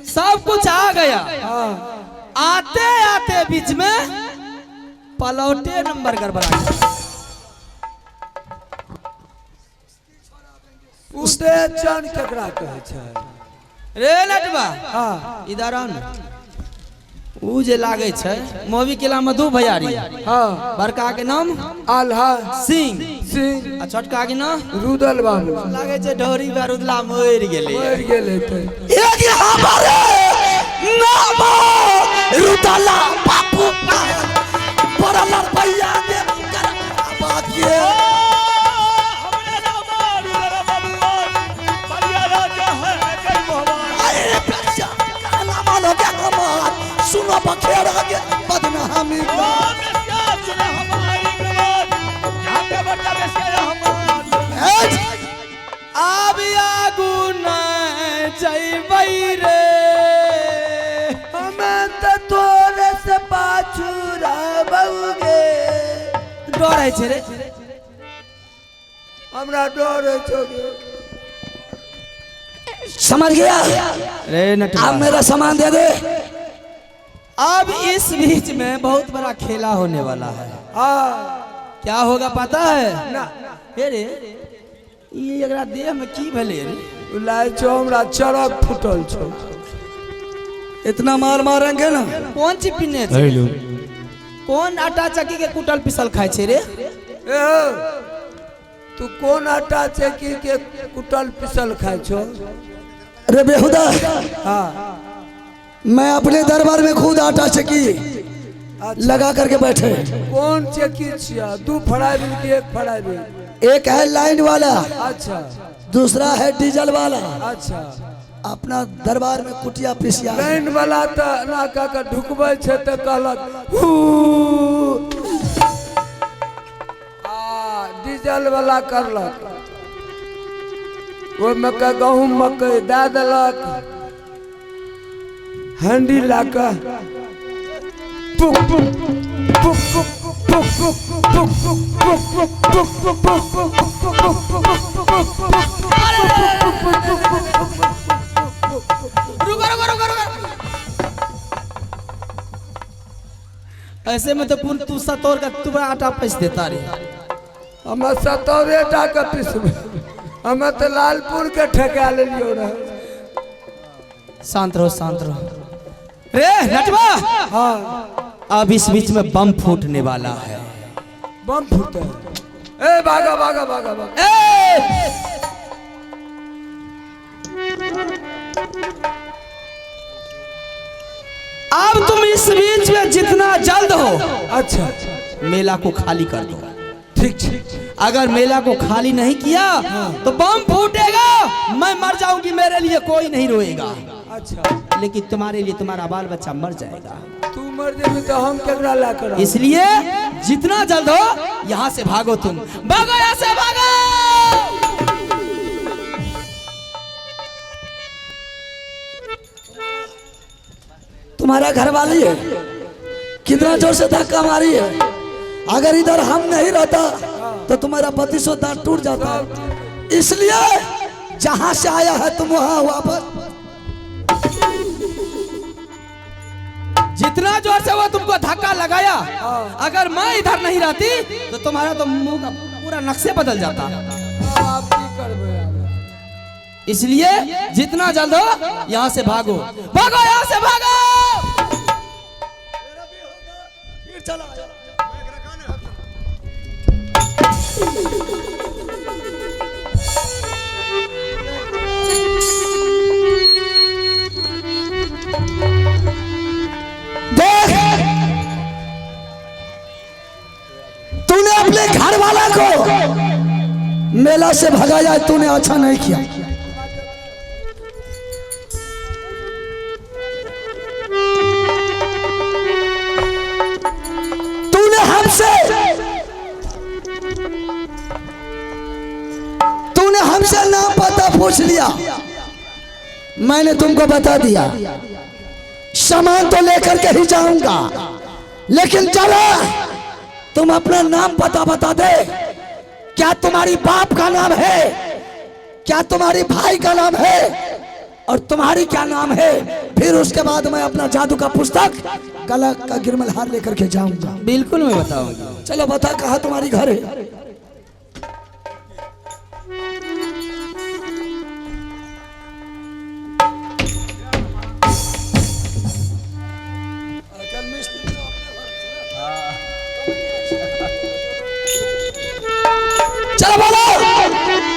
सब कुछ आ गया। आते आते बीच में पलौटे नंबर गड़बड़ा गया। उद्देचन केकरा कहै छै रे लटवा इधर आ न। ऊ जे लागे छै मोवी किला मधु भैयारी। बड़का के नाम आल्हा सिंह सिंह आ छोटका के नाम रुदल बाबू। लागे छै ढोरी बारूदला मर गेले। मर गेले त एक हमारे नाम रुदला बाबू बड़ा लड़भैया के बात ये सुनो बखेड़ा के बदनामी अब आगू न जइबै रे हमें तो तोरे से पाछू रहबौगे। डरै छै रे हमरा डर छै। समझ गया रे नटवा अब मेरा सामान दे दे। अब इस बीच में बहुत बड़ा खेला होने वाला है। क्या होगा पता है ना हे रे ये एकरा देह में की भेले रे। लाइ छो हमरा चरक फुटल छो। इतना मार मारेंगे ना। कौन चीज पिने छै कौन आटा चक्की के कुटल पिसल खाए छे रे। ए तू कौन आटा चक्की के कुटल पिसल खाइ छो। अरे बेहुदा मैं अपने दरबार में खुद आटा चक्की लगा करके बैठे। कौन चक्की छिया दू फड़ाई बिल के एक फड़ाई बिल। एक है लाइन वाला अच्छा दूसरा है डीजल वाला। अच्छा अपना दरबार में कुटिया पिसिया। लाइन वाला त ना का के ढुकबै छै त कहलक हू डीजल वाला करलक ओहि में के गहूम मकई दे देलक हंडी ला के पुक पुक पुक पुक पुक ऐसे में तो तू सतौर का तू आटा पीस देता रे। हम सतौरे टा के पिसबै हमें तो लालपुर के ठका लेलियो रहे। शांत रहो रे नटवा। अब इस बीच में बम फूटने वाला है। बम फूटे ए भागा भागा भागा भागा। अब तुम इस बीच में जितना जल्द हो अच्छा मेला को खाली कर दो। ठीक ठीक। अगर मेला को खाली नहीं किया तो बम फूटेगा मैं मर जाऊंगी मेरे लिए कोई नहीं रोएगा। अच्छा लेकिन तुम्हारे लिए तुम्हारा बाल बच्चा मर जाएगा। तू मर जेबी तो हम केकरा ला कर। इसलिए जितना जल्द हो यहाँ से भागो। तुम भागो यहाँ से भागो। तुम्हारा घर वाली है कितना जोर से धक्का मारी है। अगर इधर हम नहीं रहता तो तुम्हारा पति सो दांत टूट जाता है। इसलिए जहां से आया है तुम वहां वापस। जितना जोर से वो तुमको धक्का लगाया अगर मैं इधर नहीं रहती तो तुम्हारा तो मुंह का पूरा नक्शे बदल जाता। आप की करबे। इसलिए जितना जल्द हो यहाँ से भागो भागो यहाँ से भागो। देख तूने अपने घर वाला को मेला से भगाया तूने अच्छा नहीं किया। तूने हमसे नाम पता पूछ लिया मैंने तुमको बता दिया। सामान तो लेकर के ही जाऊंगा लेकिन चलो तुम अपना नाम पता बता दे। क्या तुम्हारी बाप का नाम है? क्या तुम्हारी भाई का नाम है? और तुम्हारी क्या नाम है, फिर उसके बाद मैं अपना जादू का पुस्तक गला का गिरमलहार लेकर के जाऊंगा। बिल्कुल मैं बताऊंगा। चलो बता कहाँ तुम्हारी घर है। चलो बोलो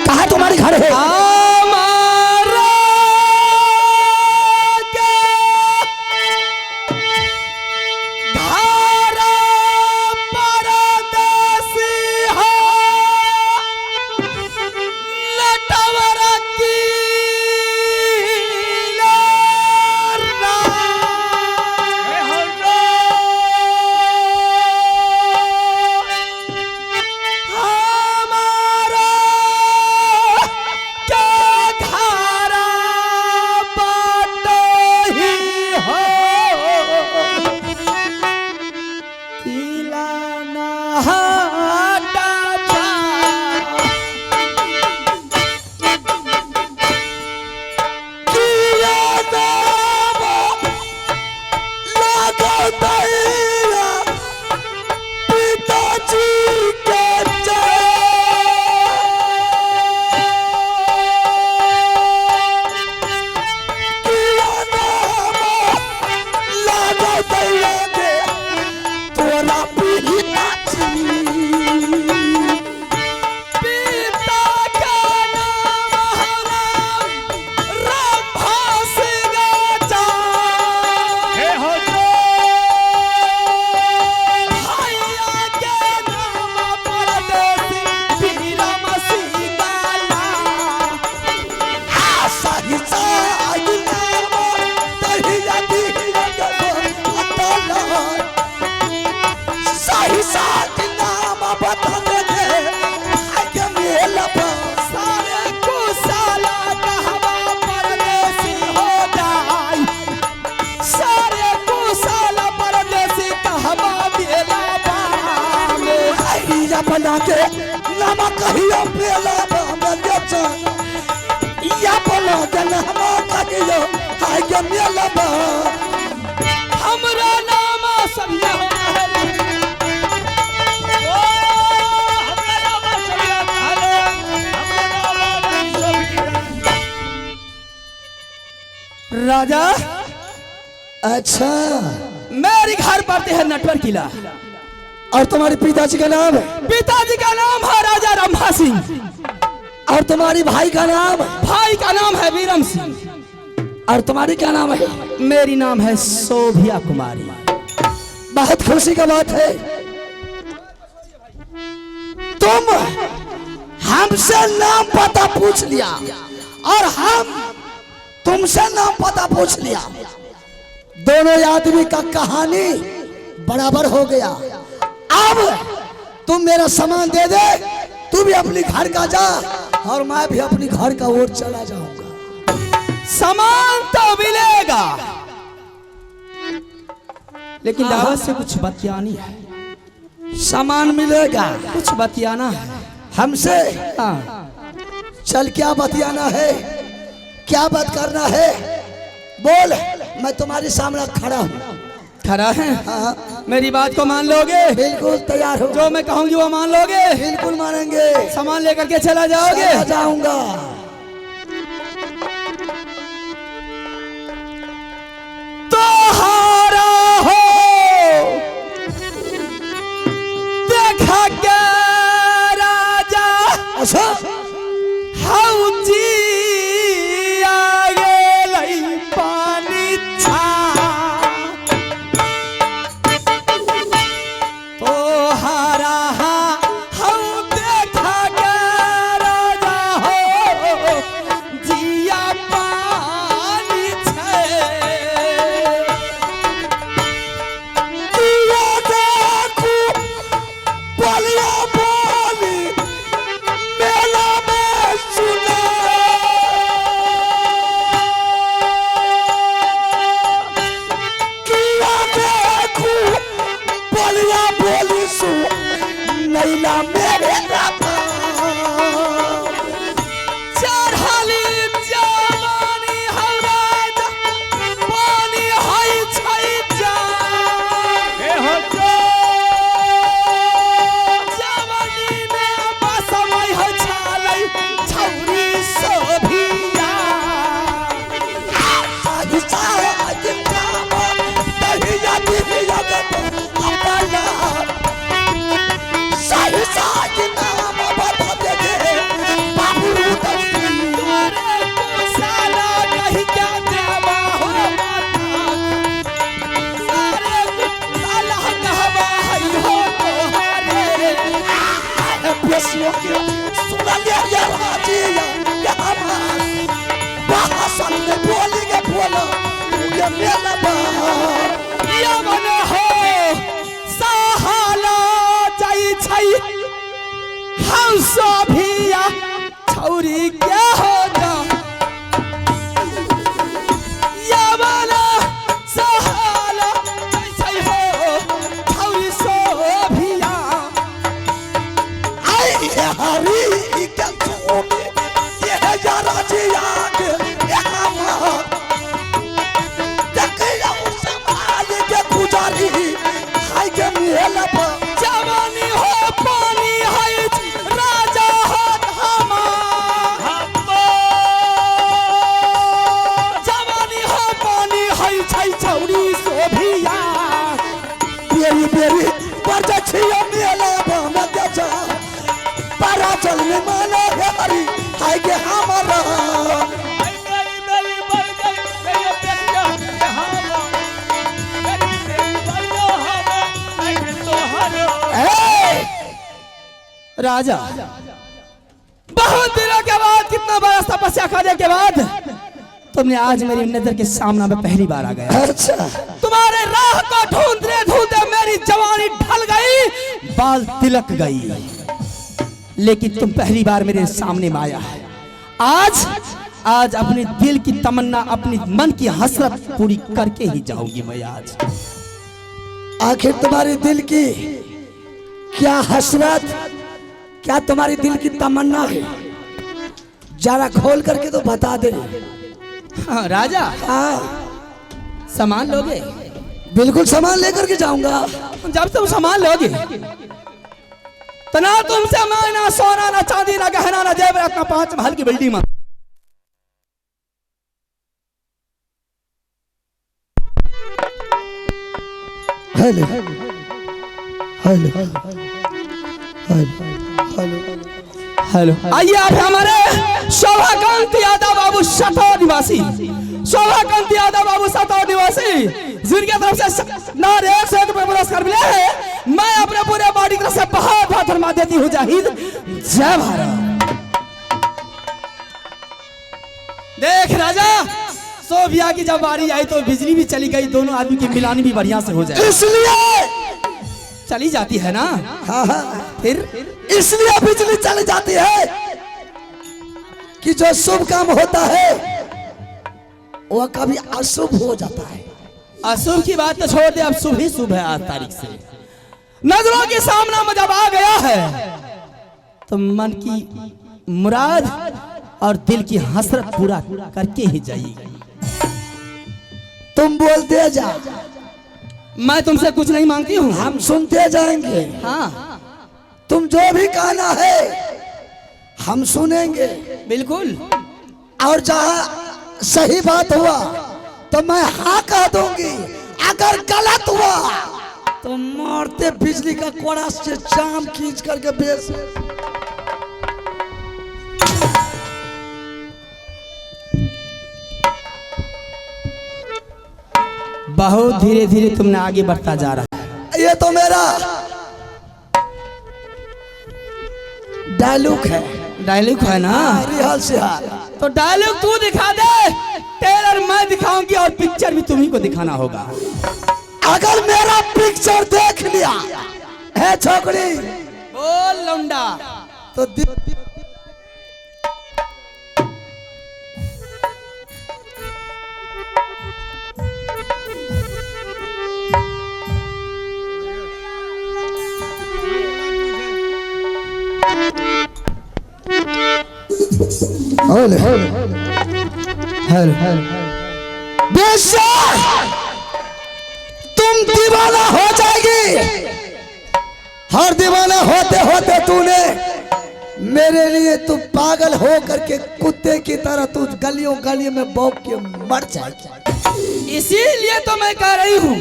कहाँ तुम्हारी घर है। हमारा धारा परदेसी हो, लटवर की बना के नामा कहियो पेला हमरा जचा या बना के नामा कहियो हाय के मेला बा हमरा नामा सभिया हो हमरा नामा सभिया राजा। अच्छा मेरे घर पड़ते हैं नटवर किला। और तुम्हारे पिताजी का नाम है? पिताजी का नाम है राजा रंभा सिंह। और तुम्हारी भाई का नाम? भाई का नाम है वीरम सिंह। और तुम्हारी क्या नाम है? मेरी नाम है शोभिया कुमारी। बहुत खुशी का बात है, तुम हमसे नाम पता पूछ लिया और हम तुमसे नाम पता पूछ लिया। दोनों आदमी का कहानी बराबर हो गया। अब तुम मेरा सामान दे दे, तू भी अपनी घर का जा और मैं भी अपनी घर का ओर चला जाऊंगा। सामान तो मिलेगा, लेकिन दावत से कुछ बतियानी है। सामान मिलेगा, कुछ बतियाना है हमसे। हाँ। चल क्या बतियाना है, क्या बात करना है, बोल। मैं तुम्हारे सामने खड़ा हूँ। खड़ा है? हाँ। मेरी बात को मान लोगे? बिल्कुल तैयार हो। जो मैं कहूंगी वो मान लोगे? बिल्कुल मानेंगे। सामान लेकर के चला जाओगे? चला जाऊंगा। तोहारा हो देखा के राजा अच्छा हौजी आगे लई पानी छा। तोहारा हौ देखा के राजा हो सोभिया छौरी क्या होगा या वाला सहाला कैसे हो छौरी सोभिया आई हरी के सोने ये जरा जी याद यहाँ देखिए संभाल के गुजारी हाय के मिला जवानी हो पानी है राजा हो जवानी हो पानी है छौरी सोभिया बेरी बेरी पर छियो मिला मत जा पारा चल में मानो हरी हाय के हमारा राजा बहुत दिनों के बाद कितना बड़ा तपस्या करने के बाद तुमने आज मेरी नजर के सामने में पहली बार आ गया। अच्छा तुम्हारे राह को ढूंढते ढूंढते मेरी जवानी ढल गई बाल तिलक गई लेकिन तुम पहली बार मेरे सामने में आया है। आज अपने दिल की तमन्ना अपनी मन की हसरत पूरी करके ही जाऊंगी मैं आज। आखिर तुम्हारे दिल की क्या हसरत क्या तुम्हारे दिल की तमन्ना है जरा खोल करके तो बता दे। हाँ, राजा हाँ सामान लोगे? बिल्कुल सामान लेकर के जाऊंगा। जब तुम सामान लोगे तो ना तुमसे मैं ना सोना ना चांदी ना गहना ना जेवर अपना 5 महल की बिल्डिंग में हेलो हेलो हेलो हेलो आइए आप हमारे शोभाकांत यादव बाबू सतौर निवासी शोभाकांत यादव बाबू सतौर निवासी जिनके तरफ से नारे से पुरस्कार मिले हैं। मैं अपने पूरे बॉडी की तरफ से बहुत बहुत धन्यवाद देती हूँ। जाहिद जय भारत। देख राजा सोभिया की जब बारी आई तो बिजली भी चली गई दोनों आदमी की मिलानी भी बढ़िया से हो जाए इसलिए चली जाती है ना। हाँ हाँ फिर इसलिए बिजली चली जाती है कि जो शुभ काम होता है वह कभी अशुभ हो जाता है। अशुभ की बात तो छोड़ दे अब शुभ ही शुभ है। आज तारीख से नजरों के सामने में जब आ गया है तो मन की मुराद और दिल की हसरत पूरा करके ही जाइएगा। तुम बोलते जा मैं तुमसे कुछ नहीं मांगती हूँ। हम सुनते जाएंगे। हाँ तुम जो भी कहना है हम सुनेंगे बिल्कुल। और जहाँ सही बात हुआ तो मैं हाँ कह दूंगी अगर गलत हुआ तो मारते बिजली का कोड़ा से जाम खींच करके बेच। बहुत धीरे धीरे तुमने आगे बढ़ता जा रहा है। ये तो मेरा डायलॉग है। डायलॉग है ना। रिहल से हाल तो डायलॉग तू दिखा दे टेलर मैं दिखाऊंगी और पिक्चर भी तुम्ही को दिखाना होगा। अगर मेरा पिक्चर देख लिया है छोकरी बोल लौंडा तो तुम दीवाना हो जाएगी। हर दीवाना होते होते तूने मेरे लिए तू पागल हो करके कुत्ते की तरह तू गलियों गलियों में भौंक के मर जाएगी। इसीलिए तो मैं कह रही हूँ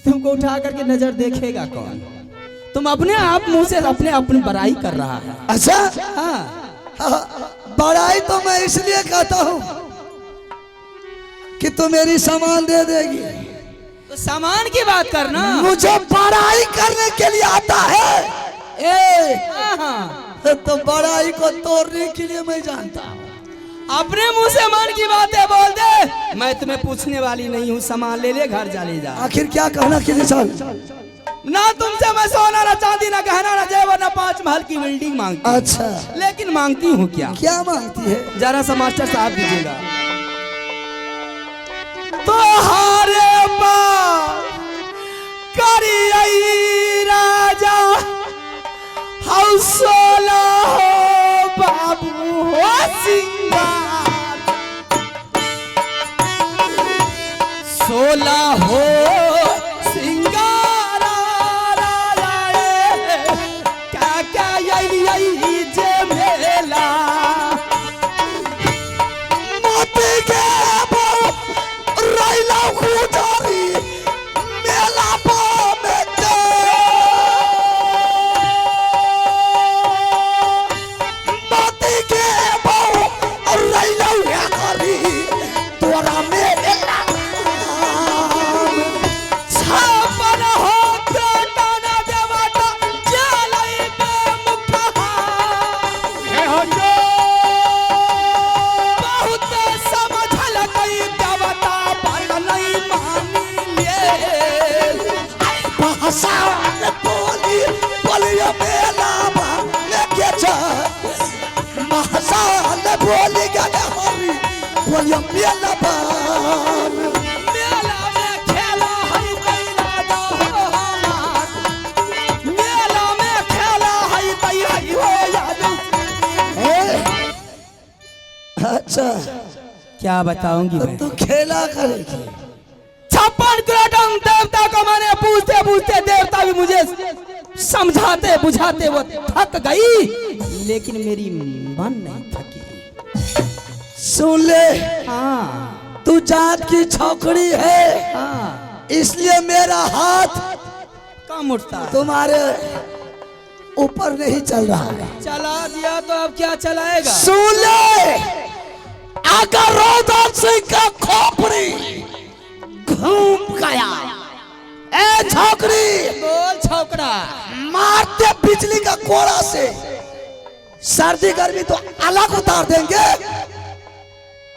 तुमको उठा करके नजर देखेगा कौन। तुम अपने आप मुंह से अपने अपनी बड़ाई कर रहा है। अच्छा हाँ बड़ाई तो मैं इसलिए कहता हूँ कि तू मेरी सामान दे देगी। तो सामान की बात करना। मुझे बड़ाई करने के लिए आता है। तो बड़ाई को तोड़ने के लिए मैं जानता हूँ। अपने मुंह से मन की बातें बोल दे। मैं तुम्हें पूछने वाली नहीं हूँ। सामान ले ले घर जा ले जा। आखिर क्या कहना कि निशान ना तुमसे मैं सोना ना चांदी ना गहना ना जेवर ना 5 महल की बिल्डिंग मांगती हूँ। अच्छा लेकिन मांगती हूँ क्या? क्या मांगती है? जरा सा मास्टर साहब दीजिएगा। तोहारे पास करियई राजा हौसला हो बाबू हो सिंगार 16 हो सिंगारा क्या क्या यही जे मेला मोती के रैला खुदारी मेला में मोती के रैला करी तोरा मेला छापन हो काना देवता जलई पे मुखहा बहुत समझल कई देवता पर नहीं मानी ले भाषा बोली बोलिए मेला में के छ भाषा बोली गाना हरी बोलिए मेला मेला में खेला हई तई राजा हो हमार मेला में खेला हई तई हई हो यादू। अच्छा क्या बताऊंगी मैं? तू खेला करेगी 56 किलोटन देवता को मैंने पूछते पूछते देवता भी मुझे समझाते बुझाते वो थक गई, लेकिन मेरी मन नहीं थकी। सुन ले हाँ तू जात की छोकरी है हाँ इसलिए मेरा हाथ कम उठता है। तुम्हारे ऊपर नहीं चल रहा है। चला दिया तो अब क्या चलाएगा? सुन ले अगर रोदन सिंह का खोपड़ी घूम गया ए छोकरी बोल छोकरा मारते बिजली का कोड़ा से सर्दी गर्मी तो अलग उतार देंगे,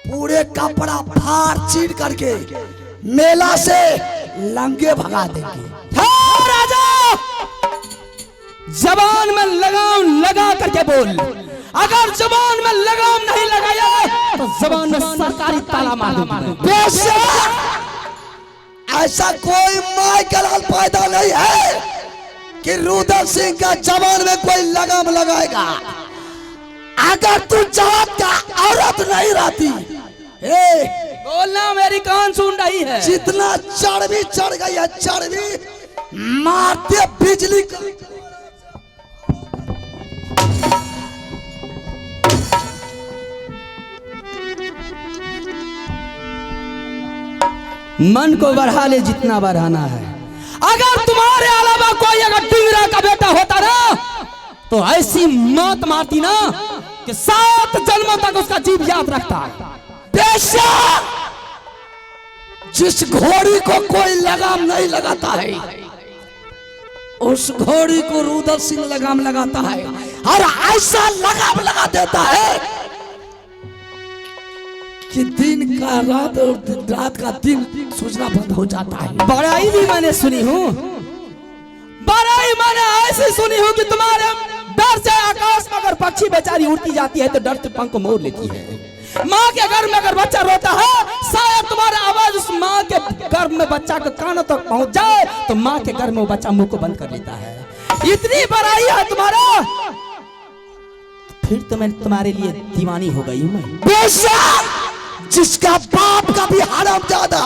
पूरे कपड़ा फाड़ चीर करके मेला से लंगे भगा देंगे। हाँ राजा जबान में लगाम लगा करके बोल, अगर जबान में लगाम नहीं लगाया तो जबान में सरकारी ताला मार दूंगा। बेशक ऐसा कोई माय का लाल पैदा नहीं है कि रुद्र सिंह का जबान में कोई लगाम लगाएगा। अगर तू जात का औरत नहीं रहती बोलना मेरी कान सुन रही है। जितना चर्बी चढ़ गई है चर्बी मारते बिजली का मन को बढ़ा ले जितना बढ़ाना है। अगर तुम्हारे अलावा कोई अगर डिंगरा का बेटा होता ना तो ऐसी मौत मारती ना कि 7 जन्मों तक उसका जीव याद रखता है। बेशक जिस घोड़ी को कोई लगाम नहीं लगाता है उस घोड़ी को रुद्र सिंह लगाम लगाता है और ऐसा लगाम लगा देता है कि दिन का रात और रात का दिन सूझना बंद हो जाता है। बड़ाई भी मैंने सुनी हूँ, बड़ाई मैंने ऐसी सुनी हूँ कि तुम्हारे डर से आकाश में अगर पक्षी बेचारी उड़ती जाती है तो डर से पंख को मोड़ लेती है। माँ के घर में अगर बच्चा रोता है शायद तुम्हारा आवाज उस माँ के गर्भ में बच्चा के कानों तक पहुंच जाए तो माँ के घर में वो बच्चा मुंह को बंद कर लेता है। इतनी बड़ाई है तुम्हारा, फिर तो मैं तुम्हारे लिए दीवानी हो गई हूँ। मैं बेशक जिसका बाप का भी हरामजादा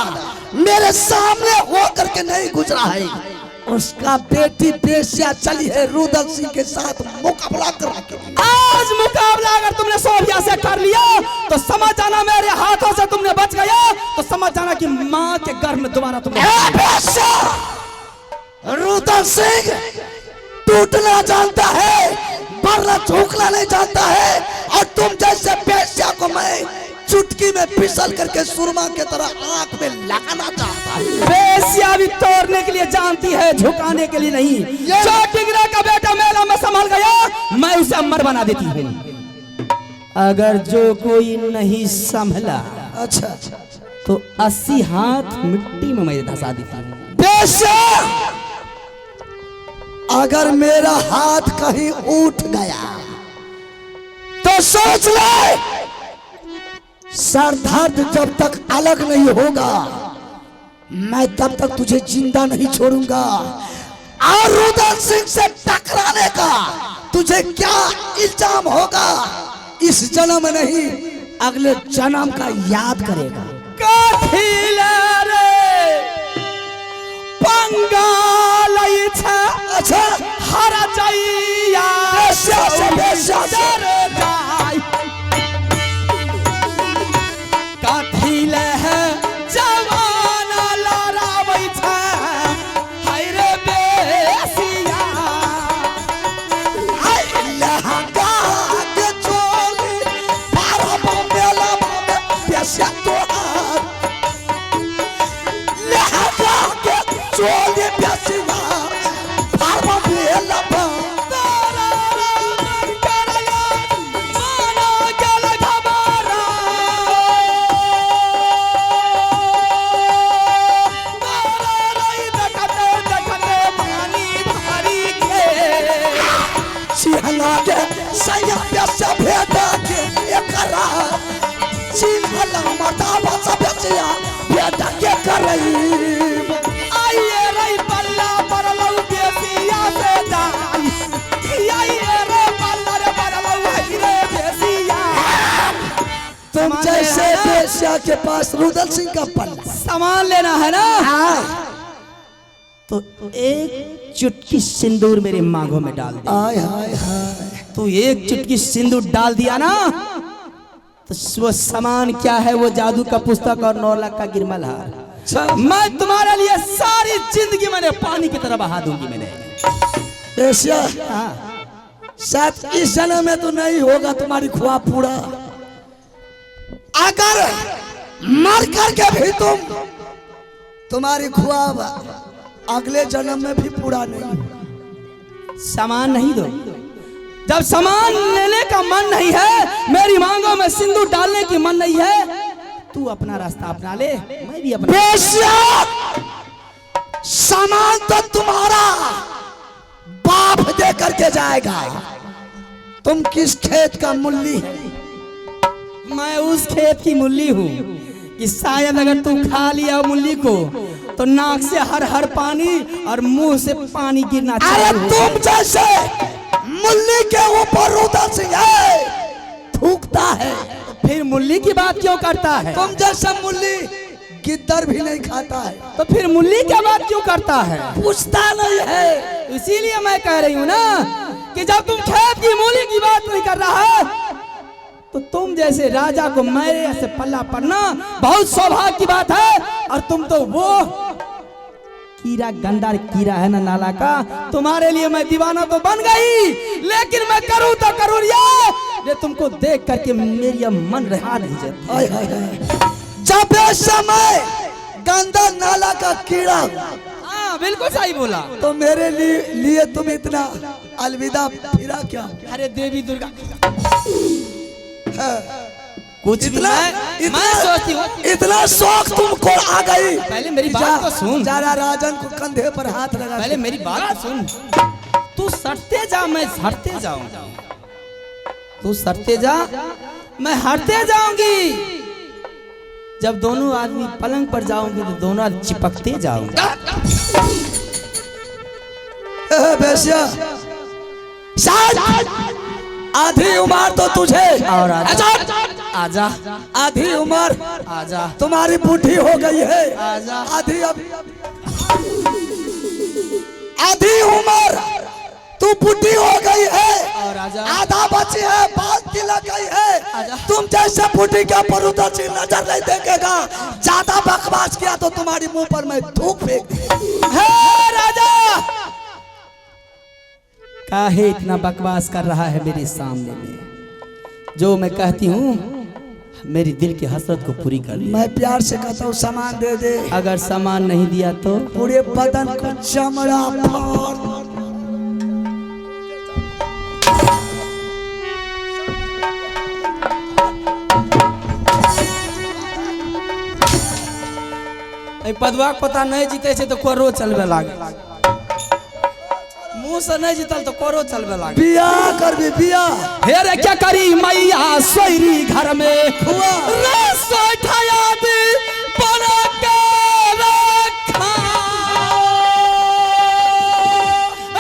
मेरे सामने हो करके नहीं गुजरा है उसका बेटी बेश्या चली है रुद्र सिंह के साथ मुकाबला करा के। आज मुकाबला अगर तुमने सोफिया से कर लिया तो समझ जाना मेरे हाथों से तुमने बच गया, तो समझ जाना कि माँ के गर्भ में दोबारा तुमने रुद्र सिंह टूटना जानता है मरना झुकना नहीं जानता है और तुम जैसे बेश्या को मैं चुटकी में फिसल करके सुरमा के तरह आंख में लगाना चाहता है। बेश्या भी तोड़ने के लिए जानती है, झुकाने के लिए नहीं। जो टिंगरा का बेटा मेला में संभल गया मैं उसे अमर बना देती हूँ। अगर जो कोई नहीं संभला अच्छा तो 80 हाथ मिट्टी में मैं धसा देती हूँ। बेशक अगर मेरा हाथ कहीं उठ गया तो सोच ले, सर दर्द जब तक अलग नहीं होगा मैं तब तक तुझे जिंदा नहीं छोड़ूंगा। और रुदल सिंह से टकराने का तुझे क्या इल्जाम होगा, इस जन्म नहीं अगले जन्म का याद करेगा। अच्छा हर जाइया काठिल है जवाना लड़ाबै छै हाय रे बेसिया हाय लहंगा के चोली पारा बमेला बेसिया तोहार लहंगा के चोली बेसिया पारा बमेला तुम जैसे बेश्या के पास रुदल सिंह का पल्ला सामान लेना है ना, तो एक चुटकी सिंदूर मेरे मांगों में डाल दे। हाय हाय हाय, तू एक चुटकी सिंदूर डाल दिया ना तो वो सामान क्या है, वो जादू का पुस्तक और 9 लाख का गिरमल हार मैं तुम्हारे लिए सारी जिंदगी मैंने पानी की तरह बहा दूंगी। मैंने बेश्या शायद इस जन्म में तो नहीं होगा तुम्हारी ख्वाब पूरा, अगर मर करके भी तुम्हारी ख्वाब अगले जन्म में भी पूरा नहीं। सामान नहीं दो, जब सामान लेने का मन नहीं है, मेरी मांगों में सिंदूर डालने की मन नहीं है, तू अपना रास्ता अपना ले, मैं भी अपना। बेश्या सामान तो तुम्हारा बाप दे करके जाएगा, तुम किस खेत का मूली है? मैं उस खेत की मूली हूँ कि शायद अगर तू खा लिया मूली को तो नाक से हर हर पानी और मुंह से पानी गिरना अरे तुम जैसे मूली के ऊपर रुदल सिंह थूकता है, फिर मूली की बात क्यों करता है? तुम जैसा मूली गिद्दर भी नहीं खाता है, तो फिर मूली की बात क्यों करता है? पूछता नहीं है। इसीलिए मैं कह रही हूँ ना कि जब तुम खेत की मूली की बात नहीं कर रहा है तो तुम जैसे राजा को मेरे से पल्ला पड़ना बहुत सौभाग्य की बात है। और तुम तो वो कीड़ा गंदा कीड़ा है ना नाला का, तुम्हारे लिए मैं दीवाना तो बन गई, लेकिन मैं करूँ तो करूँ ये तुमको देख करके मेरी मन रहा नहीं जाता। जब समय गंदा नाला का कीड़ा, हाँ बिल्कुल सही बोला, तो मेरे लिए तुम इतना अलविदा फिरा क्या? अरे देवी दुर्गा कुछ इतना मैं सोचती हूँ इतना शौक तुमको आ गई। पहले मेरी बात तो सुन, जरा राजन को कंधे पर हाथ लगा, पहले मेरी बात तो सुन। तू सटते जा मैं हटते जाऊंगा, तू सटते जा मैं हटते जाऊंगी। जब दोनों आदमी पलंग पर जाऊंगी तो दोनों आदमी चिपकते जाऊंगा। बेश्या आधी उम्र तो तुझे और आजा आधी उम्र आजा तुम्हारी बुढ़ी हो गई है, आजा आधी आधी उम्र तू बुढ़ी हो गई है, और आजा आधा बची है, बात तिलक गई है। तुम जैसे बुढ़ी के ऊपर रुदल सिंह नजर नहीं देखेगा, ज्यादा बकवास किया तो तुम्हारी मुंह पर मैं थूक फेंक। राजा काहे इतना बकवास कर रहा है मेरे सामने में? जो मैं कहती हूँ मेरी दिल की हसरत को पूरी कर ले। मैं प्यार से कहता हूँ सामान दे दे, अगर सामान नहीं दिया तो पूरे बदन को चमड़ा फाड़। पदवा पता नहीं जीते से तो कोरो चलवे लागे। मुंह से नहीं जीतल तो कोरो चलबे लाग बियाह करबी बियाह। हे रे क्या करी मैया सोयरी घर में हुआ रे सोठा याद बना के रखा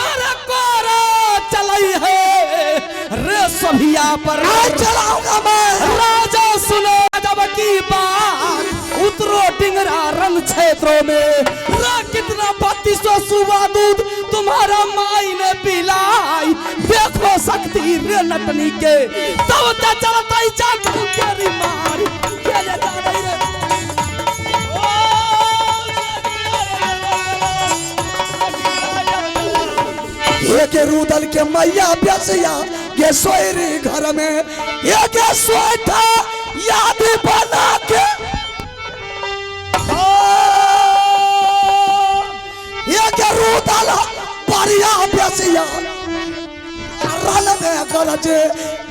अरे कोरा चलाई है रे सभिया पर चलाऊंगा मैं। राजा सुनो जब की बात उतरो डिंगरा रंग क्षेत्रों में रा कितना 3200 सुबह दूध तुम्हारा माई ने पिलाई देखो शक्ति रे नटनी के तब ते चलता ही जात तेरी मार के ले जा रही रे एक रूदल के मैया बेसिया ये सोयरी घर में एक सोटा याद बना के एक रूदल परिया बेसिया रन में गरजे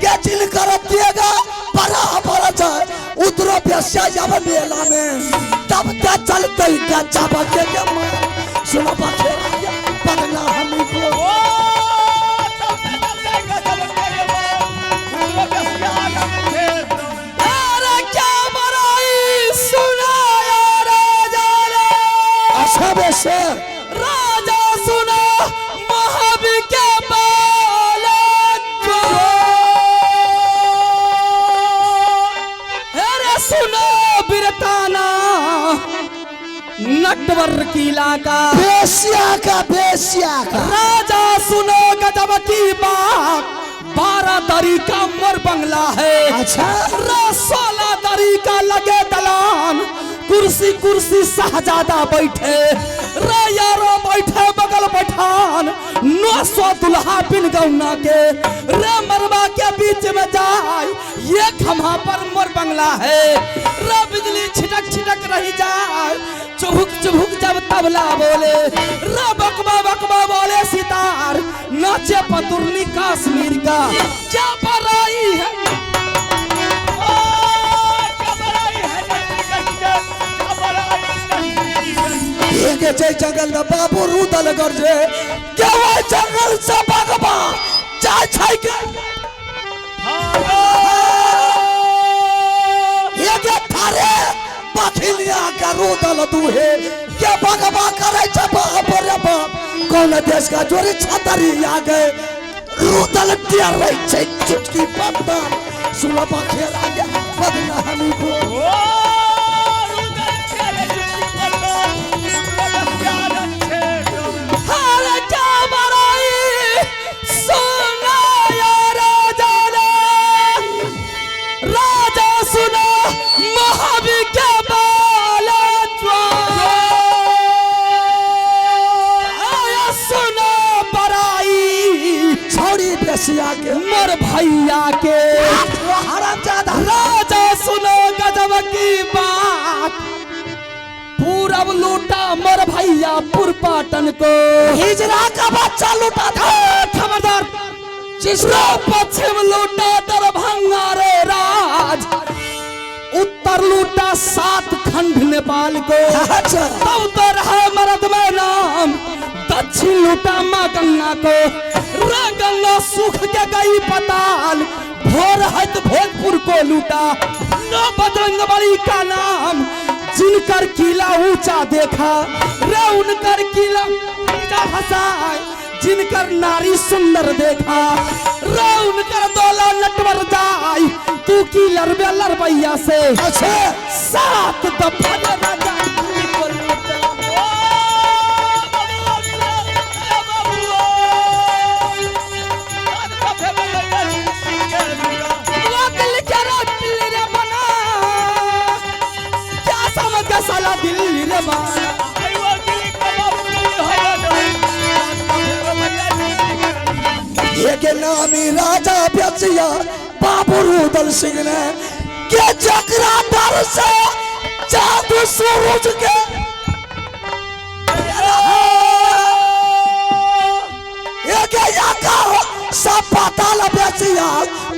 के चिल कर देगा बड़ा बड़ा जाए उतरो बेसिया जब मेला में तब ते चलते गच्चा बके के मार सुनो बके पगला हमको अरे क्या बड़ाई सुनाया राजा ने सब से राजा सुना महावीर के बाला अरे सुनो बिरताना नटवर किला का बेसिया का राजा सुनो गजब की बात 12 दरी का मोर बंगला है अच्छा 16 दरी का लगे दलान कुर्सी कुर्सी शहजादा बैठे रे यारो बैठे बगल बैठान 900 दुल्हा बिन गौना के रे मरवा के बीच में जाए ये खम्हा पर मोर बंगला है रे बिजली छिटक छिटक रही जाए चुभुक चुभुक जब तबला बोले रे बकबा बकबा बोले सितार नाचे पतुरनी कश्मीर का क्या बड़ाई है ये जंगल में बाबू रूदल गरजे के वो जंगल से भगवा चाय छाई के ये के थारे बखिलिया का रूदल दूहे के भगवा करे छ बाप रे बाप कौन देश का जोरी छतरी आ गए रूदल टियर रही छे चुटकी पत्ता सुला बखेर आ गया बदला हमको के मोर भैया के हरामजादा राजा सुनो गजब की बात पूरब लूटा मोर भैया पुरपाटन को हिजरा का बच्चा लूटा था खबरदार जिसको पश्चिम लूटा दरभंगा रे राज उत्तर लूटा 7 खंड नेपाल को तब तो रहा मरद में नाम दक्षिण लूटा माँ गंगा को रे गंगा सुख के गई पताल भोर है तो भोजपुर को लूटा नो बजरंगबली का नाम जिनकर किला ऊंचा देखा रे उनकर किला ऊंचा फसाए जिनकर नारी सुंदर देखा रे उनकर दौला नटवर जाई तू की लड़बे लड़बैया से अच्छा 7 दफा राजा साला दिल्ली रे ये के नामी राजा बेसिया बाबू रूदल सिंह ने के चक्रा डर से जादू सूरज के ये के याका सब पाताल बेसिया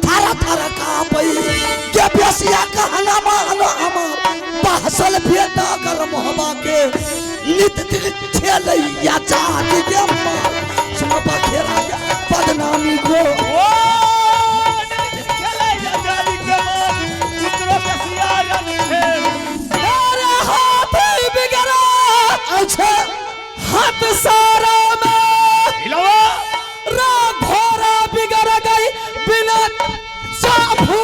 थारा थारा का पई के बेसिया कहना मानो हमार बहसल बेटा कर मोहबा के नित दिल खेल या चाहती के मार माथा पर खेला गया बदनामी को। अरे हाथ बिगड़ा अच्छा हाथ सारा में घोड़ा बिगड़ गई बिना चाबू